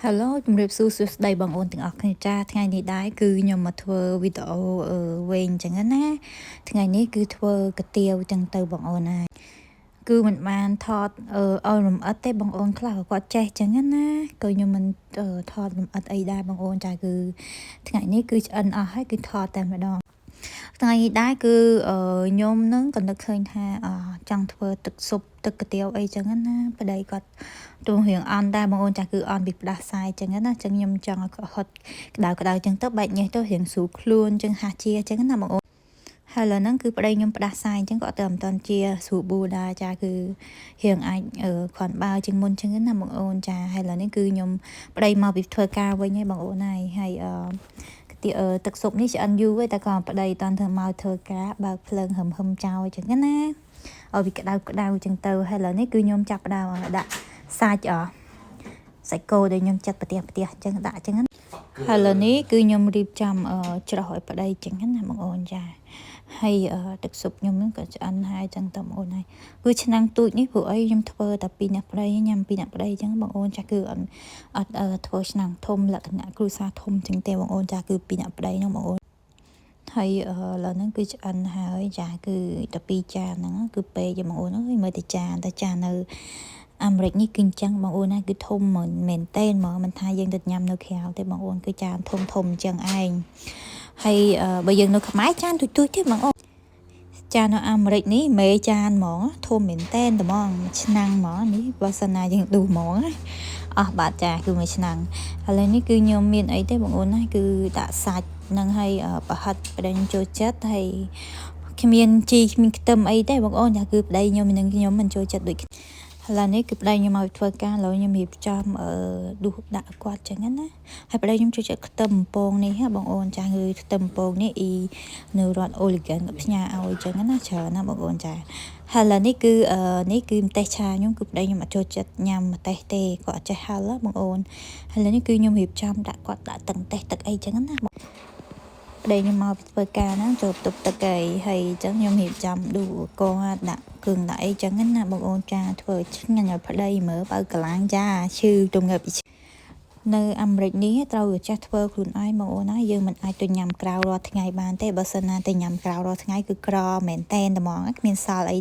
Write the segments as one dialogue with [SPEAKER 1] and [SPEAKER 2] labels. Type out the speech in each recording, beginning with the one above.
[SPEAKER 1] Hello ជំរាបសួរសួស្តីបងប្អូនទាំងអស់គ្នាចាថ្ងៃនេះដែរគឺខ្ញុំមកធ្វើវីដេអូវែងចឹងណាថ្ងៃនេះគឺធ្វើកាទៀវចឹងទៅបងប្អូនណាគឺមិនបានថតឲ្យរំអិតទេបងប្អូនខ្លះគាត់ចេះចឹងណាក៏ខ្ញុំមិនថតរំអិតអីដែរបងប្អូនចាគឺថ្ងៃនេះគឺឆ្អិនអស់ហើយគឺថតតែម្ដងថ្ងៃនេះដែរគឺខ្ញុំនឹងក៏នឹកឃើញថាចង់ធ្វើទឹកស៊ុបទឹកកាទៀវអីចឹងណាប្តីគាត់ទោះរៀងអន់ដែរបងអូនចាគឺអន់ពីផ្ដាសាយចឹងណាចឹងខ្ញុំចង់ឲ្យគាត់ហត់ក្តៅចឹងទៅបែកញើសទៅរៀងស្រួលខ្លួនចឹងហាជាចឹងណាបងអូនហើយឥឡូវហ្នឹងគឺប្តីខ្ញុំផ្ដាសាយចឹងក៏អត់ទៅមិនតាន់ជាស្រួលបួដែរចាគឺរៀងអាចគ្រាន់បើជាងមុនចឹងណាបងអូនចាហើយឥឡូវនេះគឺខ្ញុំប្តីមកពីធ្វើការវិញហើយបងអូនហើយទឹកស៊ុបនេះឆ្អិនយូរហើយតែក៏ប្តីតន់ធ្វើមកធ្វើការបើកភ្លើងហឹមចោលចឹងណាឲ្យវាក្តៅចឹងទៅហើយឥឡូវនេះគឺខ្ញុំចាប់ផ្ដើមដាក់សាច់គោដែលខ្ញុំចាត់ផ្ទះចឹងដាក់ចឹងណាហើយឥឡូវនេះគឺខ្ញុំរៀបចំច្រោះឲ្យប្តីចឹងណាបងអូនចាហើយទឹកស៊ុបខ្ញុំហ្នឹងក៏ឆ្អិនហើយចឹងទៅបងអូនហើយគឺឆ្នាំងទូចនេះព្រោះអីខ្ញុំធ្វើតែ2អ្នកប្តីញ៉ាំ2អ្នកប្តីចឹងបងអូនចាគឺអត់ធ្វើឆ្នាំងធំលក្ខណៈគ្រួសារធំចឹងទេបងអូនចាគឺ2អ្នកប្តីហ្នឹងបងអូនហើយឥឡូវហ្នឹងគឺឆ្អិនហើយចាគឺតែ2ចានហ្នឹងគឺពេកបងអូនអើយមើលតែចាននៅអាមេរិកនេះគឺអញ្ចឹងបងអូនណាគឺធំមែនតេហ្មងមិនថាយើងទៅញ៉ាំនៅក្រៅទេបងអូនគឺចានធំអញ្ចឹងឯងហើយបើយើងនៅខ្មែរចានទូចទេបងអូនចាននៅអាមេរិកនេះមេចានហ្មងធំមែនតេហ្មងឆ្នាំងហ្មងនេះបើសិនណាយើងឌូហ្មងអស់បាត់ចាគឺមួយឆ្នាំងឥឡូវនេះគឺខ្ញុំមានអីទេបងអូនណាគឺដាក់សាច់នឹងឲ្យប្រហិតប្តីខ្ញុំចូលចិត្តហើយគ្មានជីគ្មានខ្ទឹមអីទេបងអូនចាគឺប្តីខ្ញុំនឹងខ្ញុំមិនចូលចិត្តដូចឥឡូវនេះគឺប្តីខ្ញុំមកធ្វើការឥឡូវខ្ញុំរៀបចំដួសដាក់គាត់ចឹងណាហើយប្តីខ្ញុំចូលចិត្តខ្ទឹមបំពងនេះបងអូនចាគឺខ្ទឹមបំពងនេះនៅរដ្ឋ Oregon ក៏ផ្ញើឲ្យចឹងណាច្រើនណាបងអូនចាហើយឥឡូវនេះគឺម្ទេសឆាខ្ញុំគឺប្តីខ្ញុំអត់ចូលចិត្តញ៉ាំម្ទេសទេគាត់អត់ចេះហឹលបងអូនហើយឥឡូវនេះគឺខ្ញុំរៀបចំដាក់គាត់ដាក់ទឹកម្ទេសទឹកអីចឹងណាប្តីខ្ញុំមកធ្វើការហ្នឹងចូលទុកទឹកហើយអញ្ចឹងខ្ញុំរៀបចំដួសកងដាក់គ្រឿងដាក់អីចឹងណាបងអូនចាធ្វើឆ្ងាញ់ឲ្យប្តីមើលបើកម្លាំងចាឈឺទំងើបនៅអាមេរិកនេះត្រូវចេះធ្វើខ្លួនឯងបងអូនណាយើងមិនអាចទៅញ៉ាំក្រៅរាល់ថ្ងៃបានទេបើសិនណាទៅញ៉ាំក្រៅរាល់ថ្ងៃគឺក្រមែនតែនហ្មងគ្មានសល់អី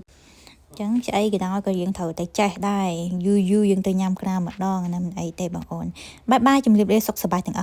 [SPEAKER 1] ចឹងឆ្អីក៏ដោយក៏យើងត្រូវតែចេះដែរយូរយើងទៅញ៉ាំក្រៅម្ដងណាមិនអីទេបងអូនបាយជំរាបលាសុខសប្បាយទាំងអស់